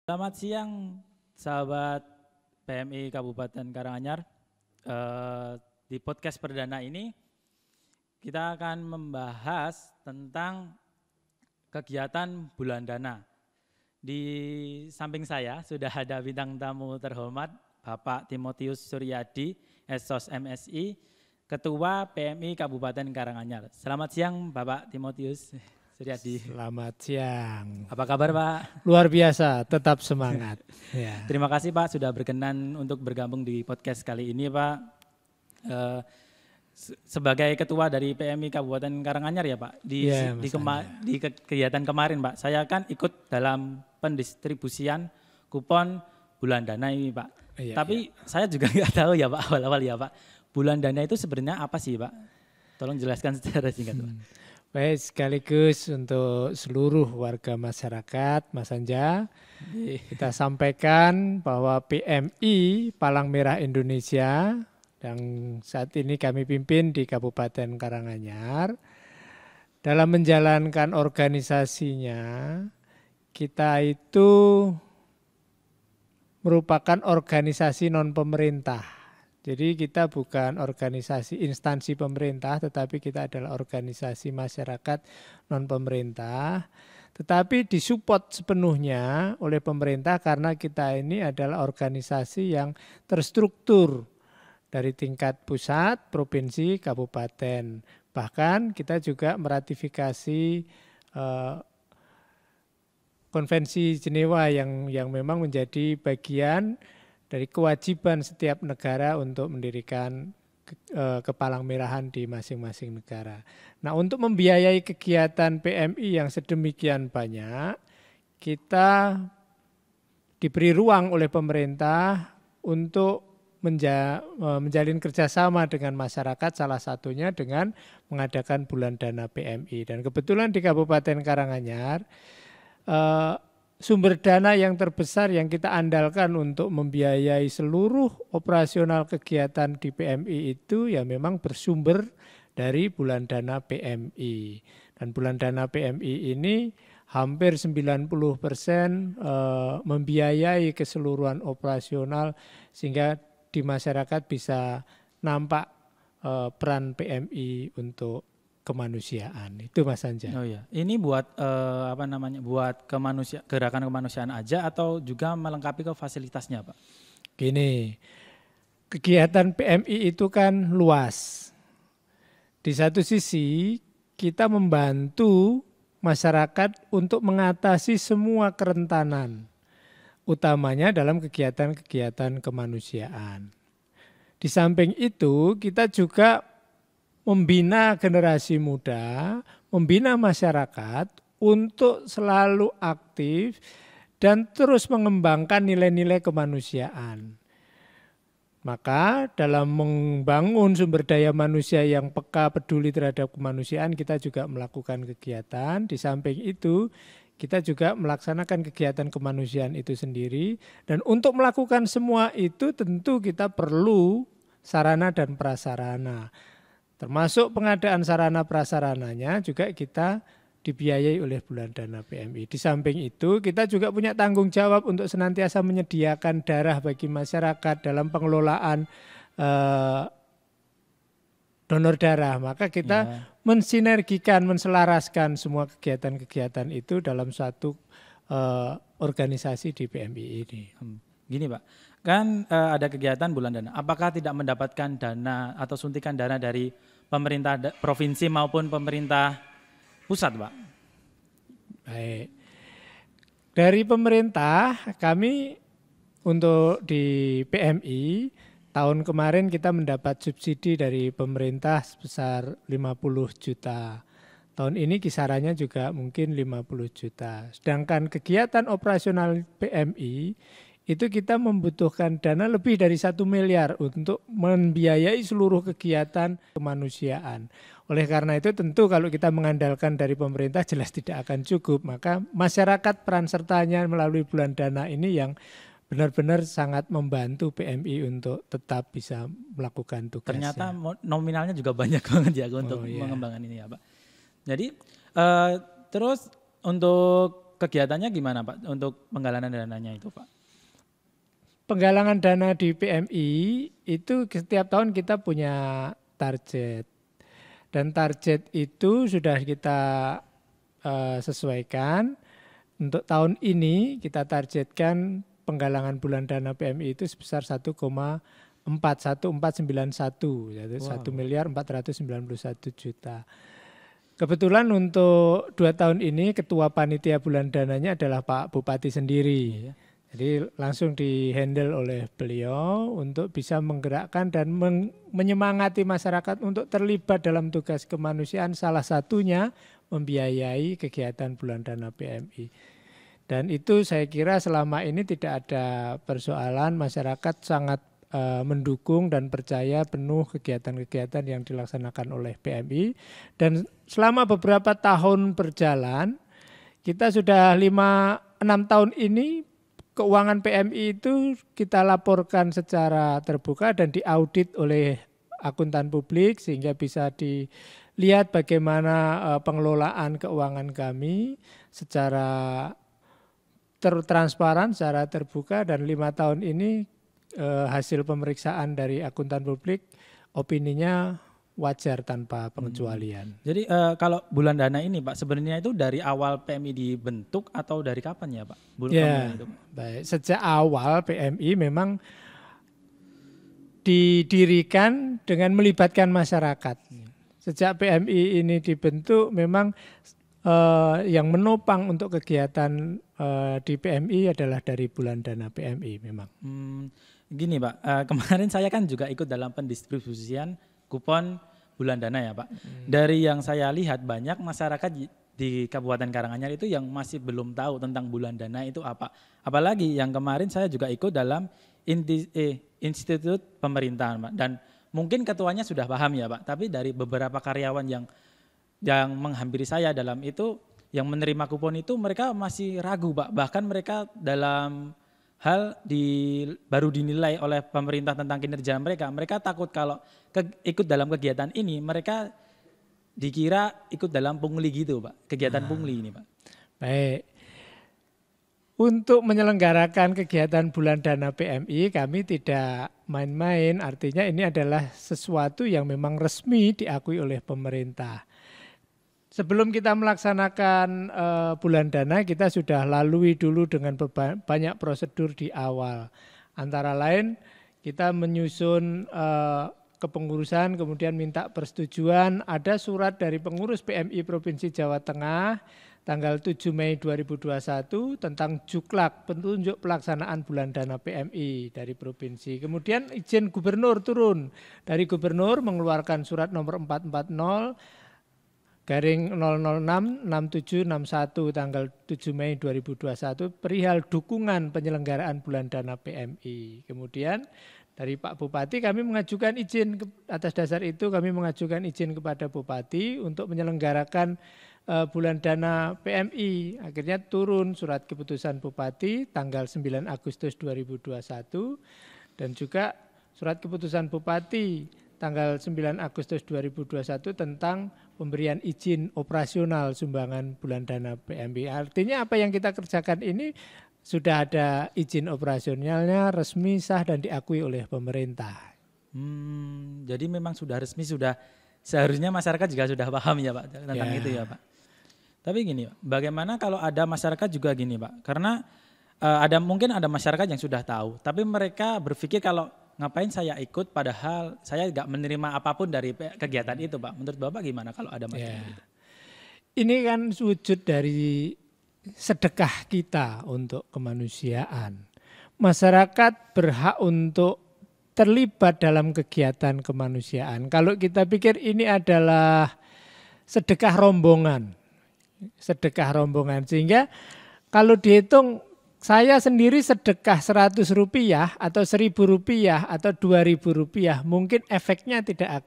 Selamat siang, sahabat PMI Kabupaten Karanganyar. Di podcast perdana ini kita akan membahas tentang kegiatan bulan dana. Di samping saya sudah ada bintang tamu terhormat Bapak Timotius Suryadi, Esos MSI, Ketua PMI Kabupaten Karanganyar. Selamat siang Bapak Timotius Suryadi. Selamat siang. Apa kabar Pak? Luar biasa, tetap semangat. Ya. Terima kasih Pak sudah berkenan untuk bergabung di podcast kali ini Pak. Sebagai ketua dari PMI Kabupaten Karanganyar ya Pak, di kegiatan kemarin Pak, saya kan ikut dalam pendistribusian kupon bulan dana ini Pak. Tapi saya juga nggak tahu ya Pak awal-awal ya Pak, bulan dana itu sebenarnya apa sih Pak? Tolong jelaskan secara singkat Pak. Baik, sekaligus untuk seluruh warga masyarakat Mas Anja, kita sampaikan bahwa PMI Palang Merah Indonesia yang saat ini kami pimpin di Kabupaten Karanganyar, dalam menjalankan organisasinya, kita itu merupakan organisasi non-pemerintah. Jadi kita bukan organisasi instansi pemerintah, tetapi kita adalah organisasi masyarakat non-pemerintah. Tetapi disupport sepenuhnya oleh pemerintah karena kita ini adalah organisasi yang terstruktur dari tingkat pusat, provinsi, kabupaten. Bahkan kita juga meratifikasi Konvensi Jenewa yang memang menjadi bagian dari kewajiban setiap negara untuk mendirikan kepalang merahan di masing-masing negara. Nah, untuk membiayai kegiatan PMI yang sedemikian banyak, kita diberi ruang oleh pemerintah untuk menjalin kerjasama dengan masyarakat, salah satunya dengan mengadakan bulan dana PMI. Dan kebetulan di Kabupaten Karanganyar, sumber dana yang terbesar yang kita andalkan untuk membiayai seluruh operasional kegiatan di PMI itu ya memang bersumber dari bulan dana PMI. Dan bulan dana PMI ini hampir 90% membiayai keseluruhan operasional sehingga di masyarakat bisa nampak peran PMI untuk kemanusiaan. Itu Mas Anja. Oh iya, ini buat buat gerakan kemanusiaan aja atau juga melengkapi ke fasilitasnya Pak? Gini, kegiatan PMI itu kan luas. Di satu sisi kita membantu masyarakat untuk mengatasi semua kerentanan, utamanya dalam kegiatan-kegiatan kemanusiaan. Di samping itu kita juga membina generasi muda, membina masyarakat untuk selalu aktif dan terus mengembangkan nilai-nilai kemanusiaan. Maka dalam membangun sumber daya manusia yang peka peduli terhadap kemanusiaan, kita juga melakukan kegiatan. Di samping itu, kita juga melaksanakan kegiatan kemanusiaan itu sendiri. Dan untuk melakukan semua itu tentu kita perlu sarana dan prasarana. Termasuk pengadaan sarana prasarananya juga kita dibiayai oleh bulan dana PMI. Di samping itu kita juga punya tanggung jawab untuk senantiasa menyediakan darah bagi masyarakat dalam pengelolaan donor darah. Maka kita mensinergikan, menselaraskan semua kegiatan-kegiatan itu dalam satu organisasi di PMI ini. Gini Pak, kan ada kegiatan bulan dana. Apakah tidak mendapatkan dana atau suntikan dana dari pemerintah provinsi maupun pemerintah pusat Pak? Baik. Dari pemerintah kami untuk di PMI tahun kemarin kita mendapat subsidi dari pemerintah sebesar 50 juta. Tahun ini kisarannya juga mungkin 50 juta. Sedangkan kegiatan operasional PMI itu kita membutuhkan dana lebih dari 1 miliar untuk membiayai seluruh kegiatan kemanusiaan. Oleh karena itu tentu kalau kita mengandalkan dari pemerintah jelas tidak akan cukup. Maka masyarakat peran sertanya melalui bulan dana ini yang benar-benar sangat membantu PMI untuk tetap bisa melakukan tugasnya. Ternyata nominalnya juga banyak banget ya untuk mengembangkan ini ya Pak. Jadi terus untuk untuk kegiatannya gimana Pak? Untuk penggalangan dananya itu Pak? Penggalangan dana di PMI itu setiap tahun kita punya target. Dan target itu sudah kita sesuaikan. Untuk tahun ini kita targetkan penggalangan bulan dana PMI itu sebesar 1,41491, yaitu 1.491 juta. Kebetulan untuk 2 tahun ini ketua panitia bulan dananya adalah Pak Bupati sendiri. Jadi langsung dihandle oleh beliau untuk bisa menggerakkan dan menyemangati masyarakat untuk terlibat dalam tugas kemanusiaan, salah satunya membiayai kegiatan bulan dana PMI. Dan itu saya kira selama ini tidak ada persoalan, masyarakat sangat mendukung dan percaya penuh kegiatan-kegiatan yang dilaksanakan oleh PMI. Dan selama beberapa tahun berjalan, kita sudah 5-6 tahun ini keuangan PMI itu kita laporkan secara terbuka dan diaudit oleh akuntan publik sehingga bisa dilihat bagaimana pengelolaan keuangan kami secara transparan, secara terbuka, dan 5 tahun ini hasil pemeriksaan dari akuntan publik opininya wajar tanpa pengecualian. Jadi kalau bulan dana ini Pak sebenarnya itu dari awal PMI dibentuk atau dari kapan ya Pak? Itu, Pak. Baik. Sejak awal PMI memang didirikan dengan melibatkan masyarakat. Sejak PMI ini dibentuk memang yang menopang untuk kegiatan di PMI adalah dari bulan dana PMI memang. Gini Pak, kemarin saya kan juga ikut dalam pendistribusian kupon bulan dana ya Pak. Dari yang saya lihat banyak masyarakat di Kabupaten Karanganyar itu yang masih belum tahu tentang bulan dana itu apa. Apalagi yang kemarin saya juga ikut dalam institut pemerintahan Pak. Dan mungkin ketuanya sudah paham ya Pak, tapi dari beberapa karyawan yang menghampiri saya dalam itu, yang menerima kupon itu mereka masih ragu Pak. Bahkan mereka dalam hal baru dinilai oleh pemerintah tentang kinerja mereka. Mereka takut kalau ikut dalam kegiatan ini mereka dikira ikut dalam pungli gitu Pak. Kegiatan pungli ini Pak. Baik. Untuk menyelenggarakan kegiatan bulan dana PMI kami tidak main-main, artinya ini adalah sesuatu yang memang resmi diakui oleh pemerintah. Sebelum kita melaksanakan bulan dana, kita sudah lalui dulu dengan banyak prosedur di awal. Antara lain kita menyusun kepengurusan, kemudian minta persetujuan, ada surat dari pengurus PMI Provinsi Jawa Tengah tanggal 7 Mei 2021 tentang juklak petunjuk pelaksanaan bulan dana PMI dari provinsi. Kemudian izin gubernur turun, dari gubernur mengeluarkan surat nomor 440/006-6761 tanggal 7 Mei 2021 perihal dukungan penyelenggaraan bulan dana PMI. Kemudian dari Pak Bupati kami mengajukan izin, atas dasar itu kami mengajukan izin kepada Bupati untuk menyelenggarakan bulan dana PMI. Akhirnya turun surat keputusan Bupati tanggal 9 Agustus 2021 dan juga surat keputusan Bupati tanggal 9 Agustus 2021 tentang pemberian izin operasional sumbangan bulan dana PMI. Artinya apa yang kita kerjakan ini sudah ada izin operasionalnya, resmi, sah, dan diakui oleh pemerintah. Jadi memang sudah resmi, sudah seharusnya masyarakat juga sudah paham ya Pak tentang itu ya Pak. Tapi gini, bagaimana kalau ada masyarakat juga gini Pak, karena mungkin ada masyarakat yang sudah tahu, tapi mereka berpikir kalau ngapain saya ikut padahal saya nggak menerima apapun dari kegiatan itu Pak. Menurut Bapak gimana kalau ada masyarakat itu? Ini kan wujud dari sedekah kita untuk kemanusiaan. Masyarakat berhak untuk terlibat dalam kegiatan kemanusiaan. Kalau kita pikir ini adalah sedekah rombongan, sehingga kalau dihitung saya sendiri sedekah 100 rupiah atau 1.000 rupiah atau 2.000 rupiah mungkin efeknya tidak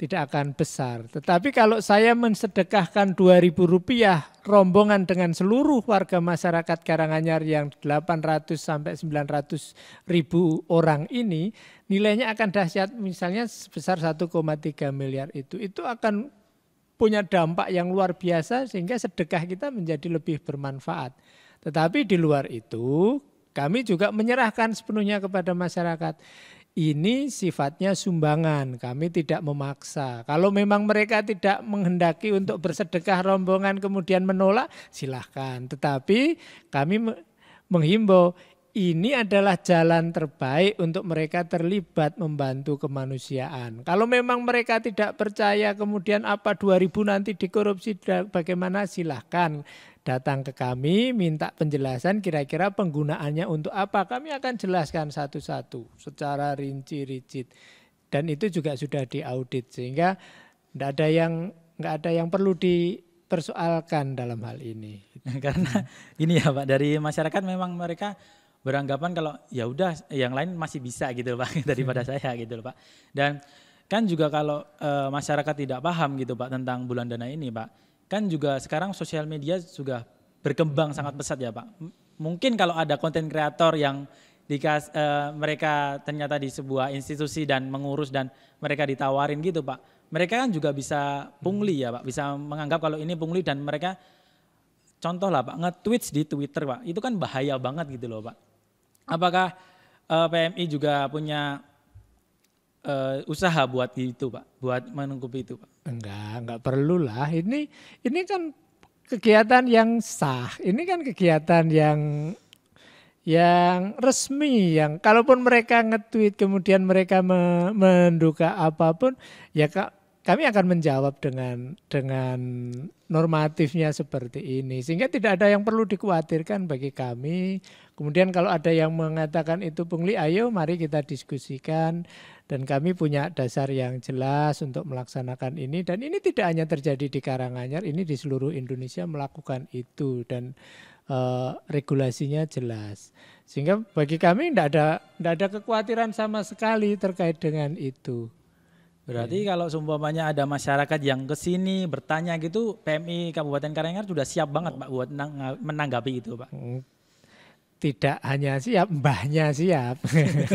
akan besar. Tetapi kalau saya mensedekahkan 2.000 rupiah rombongan dengan seluruh warga masyarakat Karanganyar yang 800 sampai 900 ribu orang ini, nilainya akan dahsyat, misalnya sebesar 1,3 miliar itu akan punya dampak yang luar biasa sehingga sedekah kita menjadi lebih bermanfaat. Tetapi di luar itu kami juga menyerahkan sepenuhnya kepada masyarakat. Ini sifatnya sumbangan, kami tidak memaksa. Kalau memang mereka tidak menghendaki untuk bersedekah rombongan kemudian menolak, silahkan. Tetapi kami menghimbau, ini adalah jalan terbaik untuk mereka terlibat membantu kemanusiaan. Kalau memang mereka tidak percaya kemudian apa 2000 nanti dikorupsi bagaimana, silahkan datang ke kami minta penjelasan kira-kira penggunaannya untuk apa. Kami akan jelaskan satu-satu secara rinci-rincit. Dan itu juga sudah diaudit sehingga nggak ada yang perlu dipersoalkan dalam hal ini. Karena ini ya Pak, dari masyarakat memang mereka beranggapan kalau ya udah yang lain masih bisa gitu Pak daripada saya gitu Pak. Dan kan juga kalau masyarakat tidak paham gitu Pak tentang bulan dana ini Pak, kan juga sekarang sosial media sudah berkembang sangat pesat ya Pak. Mungkin kalau ada konten kreator yang mereka ternyata di sebuah institusi dan mengurus dan mereka ditawarin gitu Pak, mereka kan juga bisa pungli ya Pak, bisa menganggap kalau ini pungli dan mereka contoh lah Pak, nge-tweet di Twitter Pak, itu kan bahaya banget gitu loh Pak. Apakah PMI juga punya usaha buat itu Pak, buat menanggupi itu Pak? Enggak perlu lah. Ini kan kegiatan yang sah. Ini kan kegiatan yang resmi, yang kalaupun mereka nge-tweet kemudian mereka menduga apapun, ya kami akan menjawab dengan normatifnya seperti ini. Sehingga tidak ada yang perlu dikhawatirkan bagi kami. Kemudian kalau ada yang mengatakan itu pungli, ayo mari kita diskusikan. Dan kami punya dasar yang jelas untuk melaksanakan ini. Dan ini tidak hanya terjadi di Karanganyar, ini di seluruh Indonesia melakukan itu. Dan regulasinya jelas. Sehingga bagi kami tidak ada kekhawatiran sama sekali terkait dengan itu. Berarti kalau seumpamanya ada masyarakat yang ke sini bertanya gitu, PMI Kabupaten Karanganyar sudah siap banget Pak buat menanggapi itu Pak? Tidak hanya siap, mbahnya siap.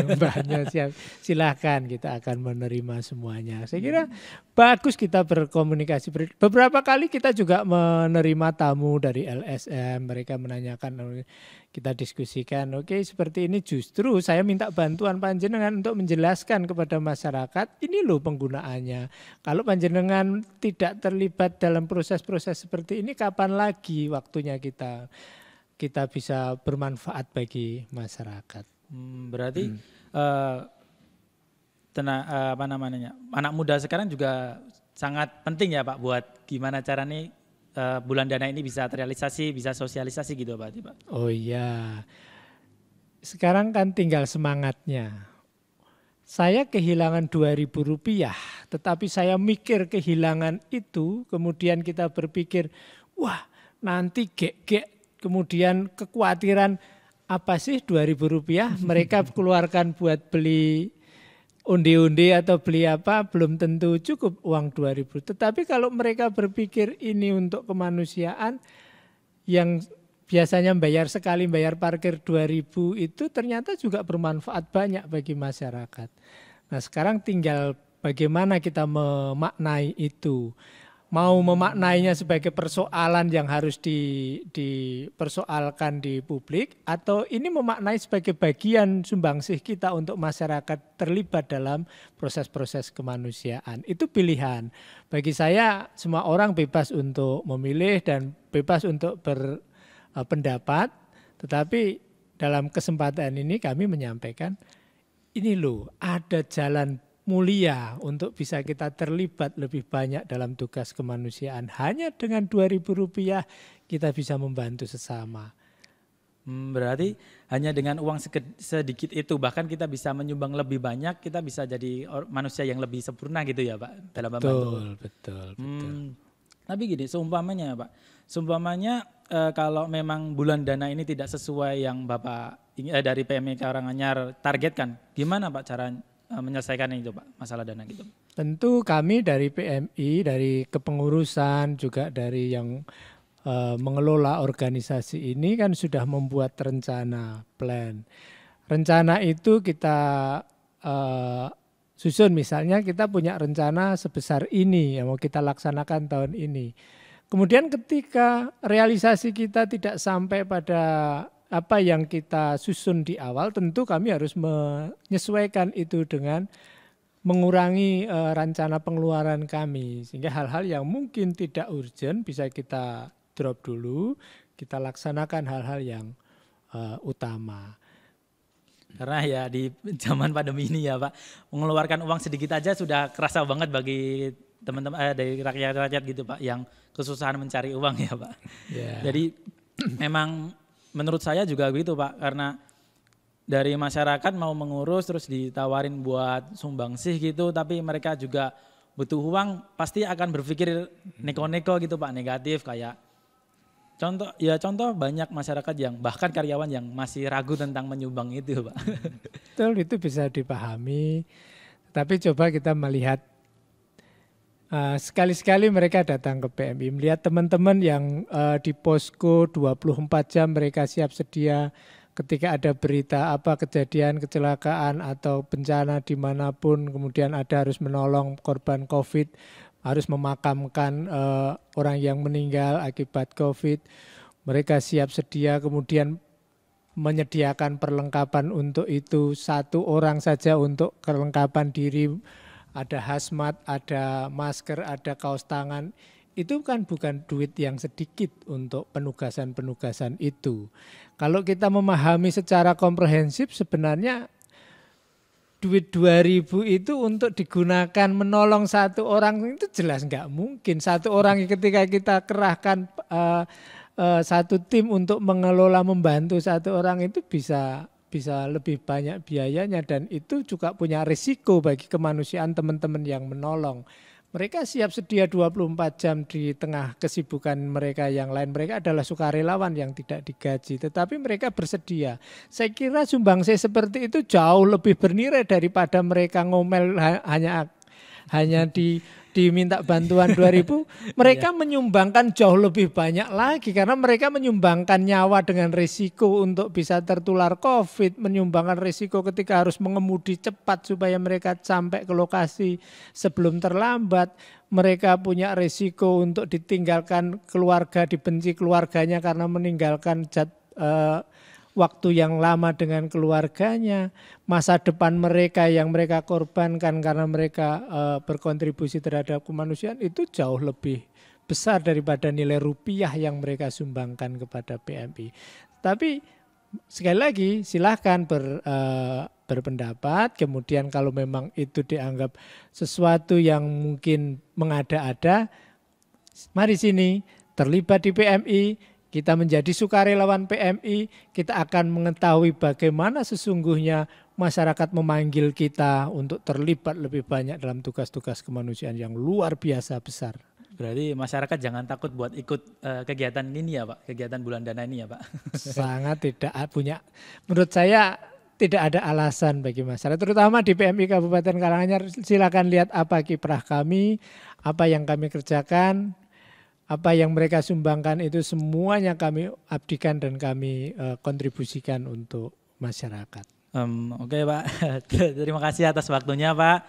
Mbahnya siap. Silahkan, kita akan menerima semuanya. Saya kira bagus kita berkomunikasi. Beberapa kali kita juga menerima tamu dari LSM. Mereka menanyakan, kita diskusikan. Oke, seperti ini justru saya minta bantuan panjenengan untuk menjelaskan kepada masyarakat. Ini loh penggunaannya. Kalau panjenengan tidak terlibat dalam proses-proses seperti ini, kapan lagi waktunya kita bisa bermanfaat bagi masyarakat. Berarti anak muda sekarang juga sangat penting ya Pak buat gimana caranya bulan dana ini bisa terrealisasi, bisa sosialisasi gitu Pak. Oh iya, sekarang kan tinggal semangatnya. Saya kehilangan Rp2.000, tetapi saya mikir kehilangan itu, kemudian kita berpikir, wah nanti kemudian kekhawatiran apa sih Rp2.000 mereka keluarkan buat beli undi-undi atau beli apa, belum tentu cukup uang 2.000. Tetapi kalau mereka berpikir ini untuk kemanusiaan, yang biasanya bayar sekali bayar parkir 2.000 itu ternyata juga bermanfaat banyak bagi masyarakat. Nah sekarang tinggal bagaimana kita memaknai itu. Mau memaknainya sebagai persoalan yang harus dipersoalkan di publik, atau ini memaknai sebagai bagian sumbangsih kita untuk masyarakat terlibat dalam proses-proses kemanusiaan. Itu pilihan. Bagi saya semua orang bebas untuk memilih dan bebas untuk berpendapat, tetapi dalam kesempatan ini kami menyampaikan, ini loh ada jalan mulia untuk bisa kita terlibat lebih banyak dalam tugas kemanusiaan. Hanya dengan Rp2.000 kita bisa membantu sesama. Berarti hanya dengan uang sedikit itu bahkan kita bisa menyumbang lebih banyak, kita bisa jadi manusia yang lebih sempurna gitu ya Pak dalam membantu. Betul. Tapi gini, seumpamanya Pak, kalau memang bulan dana ini tidak sesuai yang Bapak dari PMI Karanganyar targetkan, gimana Pak cara menyelesaikan itu Pak, masalah dana gitu? Tentu kami dari PMI, dari kepengurusan, juga dari yang mengelola organisasi ini kan sudah membuat rencana, plan. Rencana itu kita susun, misalnya kita punya rencana sebesar ini yang mau kita laksanakan tahun ini. Kemudian ketika realisasi kita tidak sampai pada apa yang kita susun di awal, tentu kami harus menyesuaikan itu dengan mengurangi rencana pengeluaran kami. Sehingga hal-hal yang mungkin tidak urgent bisa kita drop dulu, kita laksanakan hal-hal yang utama. Karena ya di zaman pandemi ini ya Pak, mengeluarkan uang sedikit aja sudah kerasa banget bagi teman-teman dari rakyat-rakyat gitu Pak, yang kesusahan mencari uang ya Pak. Yeah. Jadi memang menurut saya juga begitu Pak, karena dari masyarakat mau mengurus terus ditawarin buat sumbangsih gitu, tapi mereka juga butuh uang, pasti akan berpikir neko-neko gitu Pak, negatif kayak contoh banyak masyarakat yang bahkan karyawan yang masih ragu tentang menyumbang itu Pak. Betul, itu bisa dipahami. Tapi coba kita melihat sekali-sekali mereka datang ke PMI, melihat teman-teman yang di posko 24 jam mereka siap sedia ketika ada berita apa kejadian kecelakaan atau bencana dimanapun, kemudian ada harus menolong korban COVID, harus memakamkan orang yang meninggal akibat COVID. Mereka siap sedia, kemudian menyediakan perlengkapan untuk itu. Satu orang saja untuk kelengkapan diri, ada hazmat, ada masker, ada kaos tangan. Itu kan bukan duit yang sedikit untuk penugasan-penugasan itu. Kalau kita memahami secara komprehensif, sebenarnya duit 2.000 itu untuk digunakan menolong satu orang itu jelas nggak mungkin. Satu orang ketika kita kerahkan satu tim untuk mengelola membantu satu orang itu bisa lebih banyak biayanya, dan itu juga punya risiko bagi kemanusiaan teman-teman yang menolong. Mereka siap sedia 24 jam di tengah kesibukan mereka yang lain. Mereka adalah sukarelawan yang tidak digaji, tetapi mereka bersedia. Saya kira sumbangsih seperti itu jauh lebih bernilai daripada mereka ngomel hanya diminta bantuan 2.000. Mereka menyumbangkan jauh lebih banyak lagi karena mereka menyumbangkan nyawa dengan risiko untuk bisa tertular COVID, menyumbangkan risiko ketika harus mengemudi cepat supaya mereka sampai ke lokasi sebelum terlambat. Mereka punya risiko untuk ditinggalkan keluarga, dibenci keluarganya karena meninggalkan waktu yang lama dengan keluarganya, masa depan mereka yang mereka korbankan karena mereka berkontribusi terhadap kemanusiaan itu jauh lebih besar daripada nilai rupiah yang mereka sumbangkan kepada PMI. Tapi sekali lagi silahkan berpendapat, kemudian kalau memang itu dianggap sesuatu yang mungkin mengada-ada, mari sini terlibat di PMI. Kita menjadi sukarelawan PMI, kita akan mengetahui bagaimana sesungguhnya masyarakat memanggil kita untuk terlibat lebih banyak dalam tugas-tugas kemanusiaan yang luar biasa besar. Berarti masyarakat jangan takut buat ikut kegiatan ini ya Pak, kegiatan Bulan Dana ini ya Pak. Sangat tidak punya, menurut saya tidak ada alasan bagi masyarakat, terutama di PMI Kabupaten Karanganyar. Silakan lihat apa kiprah kami, apa yang kami kerjakan. Apa yang mereka sumbangkan itu semuanya kami abdikan dan kami kontribusikan untuk masyarakat. Oke Pak, terima kasih atas waktunya Pak.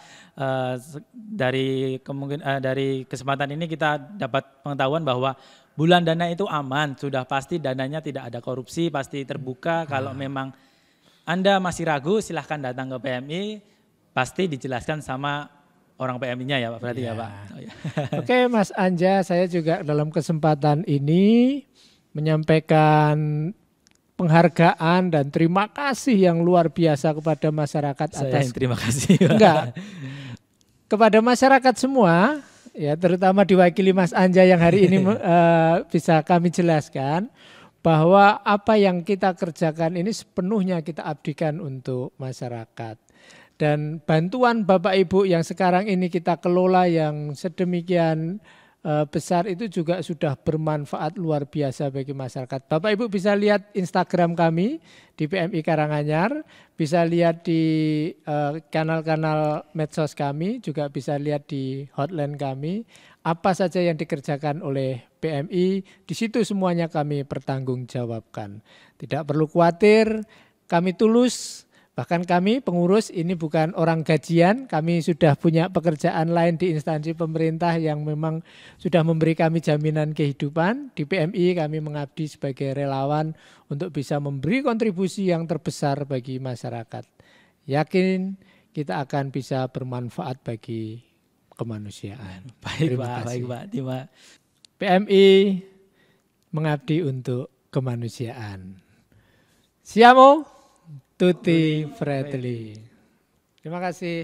Dari kesempatan ini kita dapat pengetahuan bahwa Bulan Dana itu aman, sudah pasti dananya tidak ada korupsi, pasti terbuka. Kalau memang Anda masih ragu, silahkan datang ke PMI, pasti dijelaskan sama orang PMI-nya ya Pak, berarti ya Pak. Oh, ya. Oke Mas Anja, saya juga dalam kesempatan ini menyampaikan penghargaan dan terima kasih yang luar biasa kepada masyarakat atas. Terima kasih Pak. Enggak, kepada masyarakat semua, ya terutama diwakili Mas Anja yang hari ini bisa kami jelaskan bahwa apa yang kita kerjakan ini sepenuhnya kita abdikan untuk masyarakat. Dan bantuan Bapak Ibu yang sekarang ini kita kelola yang sedemikian besar itu juga sudah bermanfaat luar biasa bagi masyarakat. Bapak Ibu bisa lihat Instagram kami di PMI Karanganyar, bisa lihat di kanal-kanal medsos kami, juga bisa lihat di hotline kami. Apa saja yang dikerjakan oleh PMI, di situ semuanya kami pertanggungjawabkan. Tidak perlu khawatir, kami tulus. Bahkan kami pengurus ini bukan orang gajian, kami sudah punya pekerjaan lain di instansi pemerintah yang memang sudah memberi kami jaminan kehidupan. Di PMI kami mengabdi sebagai relawan untuk bisa memberi kontribusi yang terbesar bagi masyarakat. Yakin kita akan bisa bermanfaat bagi kemanusiaan. Baik Pak, baik Pak. PMI mengabdi untuk kemanusiaan. Siamo tutti fratelli. Terima kasih.